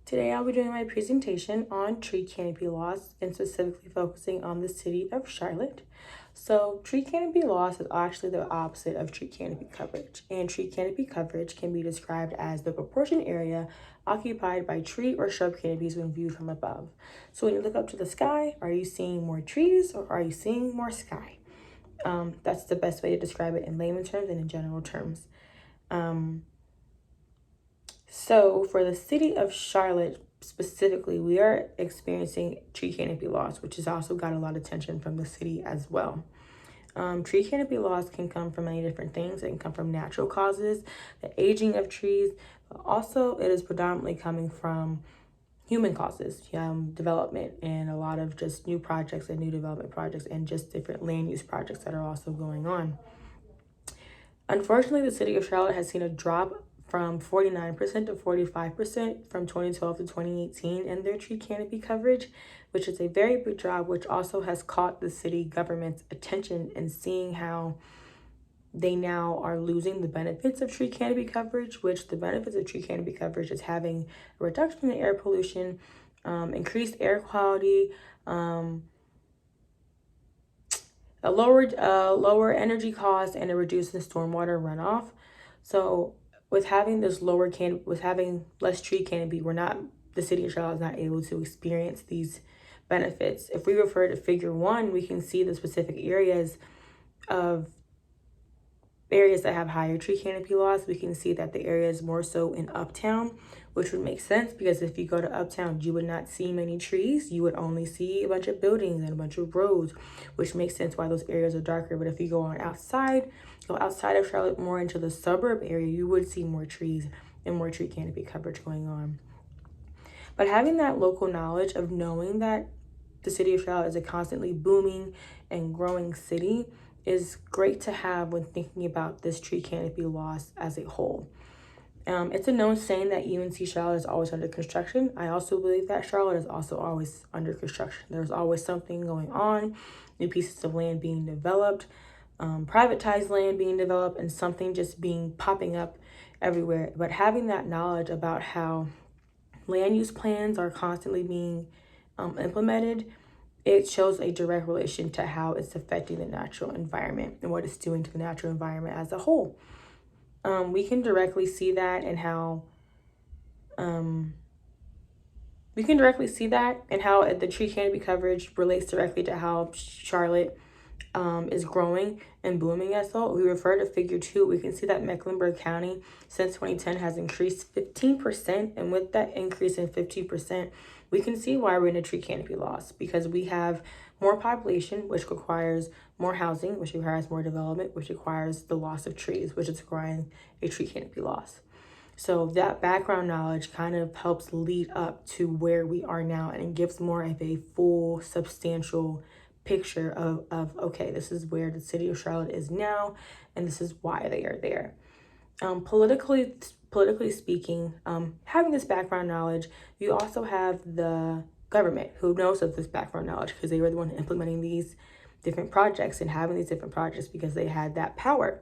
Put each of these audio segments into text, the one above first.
Today I'll be doing my presentation on tree canopy loss and specifically focusing on the city of Charlotte. So tree canopy loss is actually the opposite of tree canopy coverage, and tree canopy coverage can be described as the proportion area occupied by tree or shrub canopies when viewed from above. So when you look up to the sky, are you seeing more trees or are you seeing more sky? That's the best way to describe it in layman terms and in general terms. So for the city of Charlotte specifically, we are experiencing tree canopy loss, which has also got a lot of attention from the city as well. Tree canopy loss can come from many different things. It can come from natural causes, the aging of trees, but also it is predominantly coming from human causes, development, and a lot of just new projects and new development projects and just different land use projects that are also going on. Unfortunately, the city of Charlotte has seen a drop from 49% to 45% from 2012 to 2018 in their tree canopy coverage, which is a very big drop, which also has caught the city government's attention in seeing how they now are losing the benefits of tree canopy coverage, which the benefits of tree canopy coverage is having a reduction in air pollution, increased air quality, a lower energy cost, and a reduced stormwater runoff. So with having having less tree canopy, the city of Charlotte is not able to experience these benefits. If we refer to figure 1, we can see the specific areas that have higher tree canopy loss. We can see that the area is more so in Uptown, which would make sense because if you go to Uptown, you would not see many trees. You would only see a bunch of buildings and a bunch of roads, which makes sense why those areas are darker. But if you go outside of Charlotte, more into the suburb area, you would see more trees and more tree canopy coverage going on. But having that local knowledge of knowing that the city of Charlotte is a constantly booming and growing city is great to have when thinking about this tree canopy loss as a whole. It's a known saying that UNC Charlotte is always under construction. I also believe that Charlotte is also always under construction. There's always something going on, new pieces of land being developed, privatized land being developed, and something just popping up everywhere. But having that knowledge about how land use plans are constantly being implemented, it shows a direct relation to how it's affecting the natural environment and what it's doing to the natural environment as a whole. We can directly see that in how the tree canopy coverage relates directly to how Charlotte is growing and booming as well. We refer to figure 2. We can see that Mecklenburg County since 2010 has increased 15%, and with that increase in 15%, we can see why we're in a tree canopy loss, because we have more population, which requires more housing, which requires more development, which requires the loss of trees, which is requiring a tree canopy loss. So that background knowledge kind of helps lead up to where we are now, and it gives more of a full, substantial picture of okay, this is where the city of Charlotte is now, and this is why they are there. Politically speaking, having this background knowledge, you also have the government who knows of this background knowledge because they were the one implementing these different projects and having these different projects because they had that power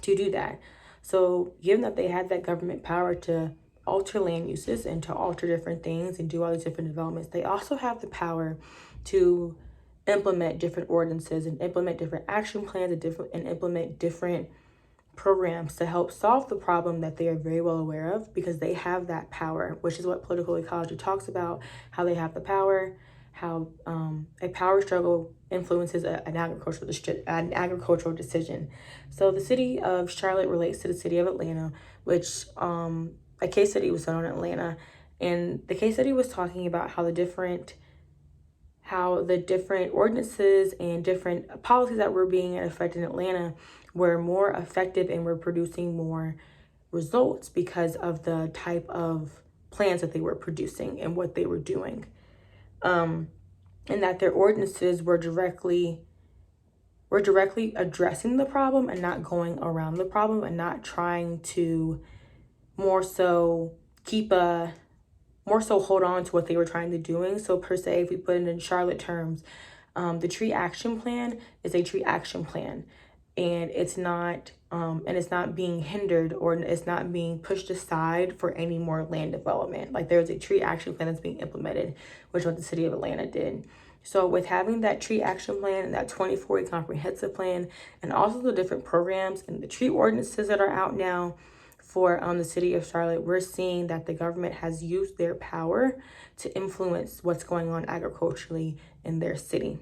to do that. So given that they had that government power to alter land uses and to alter different things and do all these different developments, they also have the power to implement different ordinances and implement different action plans and implement different programs to help solve the problem that they are very well aware of, because they have that power, which is what political ecology talks about, how they have the power, how a power struggle influences an agricultural decision. So the city of Charlotte relates to the city of Atlanta, which a case study was done on Atlanta, and the case study was talking about how the different ordinances and different policies that were being affected in Atlanta were more effective and were producing more results because of the type of plans that they were producing and what they were doing. And that their ordinances were directly addressing the problem and not going around the problem and not trying to more so hold on to what they were trying to doing. So per se, if we put it in Charlotte terms, the tree action plan is a tree action plan. and it's not being hindered, or it's not being pushed aside for any more land development. Like, there's a tree action plan that's being implemented, which is what the city of Atlanta did. So with having that tree action plan and that 24-way comprehensive plan, and also the different programs and the tree ordinances that are out now for the city of Charlotte, we're seeing that the government has used their power to influence what's going on agriculturally in their city.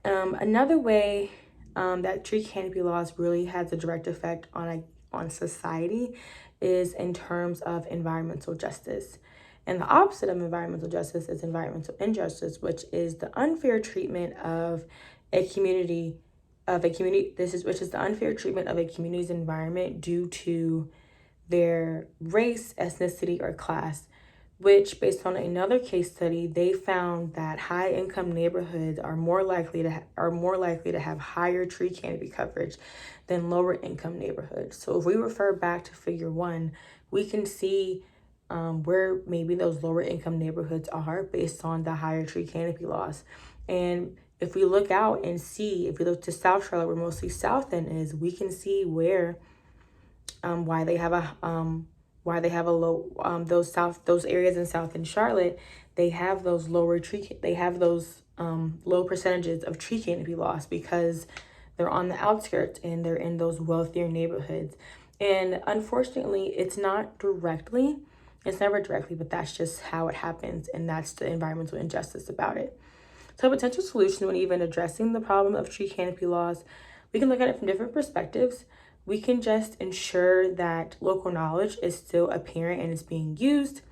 Another way that tree canopy laws really has a direct effect on society is in terms of environmental justice. And the opposite of environmental justice is environmental injustice, which is the unfair treatment of a community which is the unfair treatment of a community's environment due to their race, ethnicity, or class, which, based on another case study, they found that high-income neighborhoods are more likely to have higher tree canopy coverage than lower-income neighborhoods. So if we refer back to Figure 1, we can see where maybe those lower-income neighborhoods are based on the higher tree canopy laws. And if we look out and see, if we look to South Charlotte, where mostly South End is, we can see where why they have a low those areas in South End Charlotte, they have those low percentages of tree canopy loss, because they're on the outskirts and they're in those wealthier neighborhoods. And unfortunately, it's never directly, but that's just how it happens, and that's the environmental injustice about it. So potential solutions when even addressing the problem of tree canopy laws, we can look at it from different perspectives. We can just ensure that local knowledge is still apparent and is being used,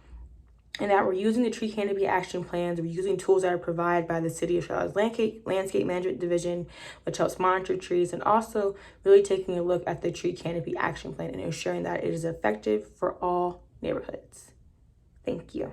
and that we're using the tree canopy action plans. We're using tools that are provided by the City of Charlotte's Landscape Management Division, which helps monitor trees, and also really taking a look at the tree canopy action plan and ensuring that it is effective for all neighborhoods. Thank you.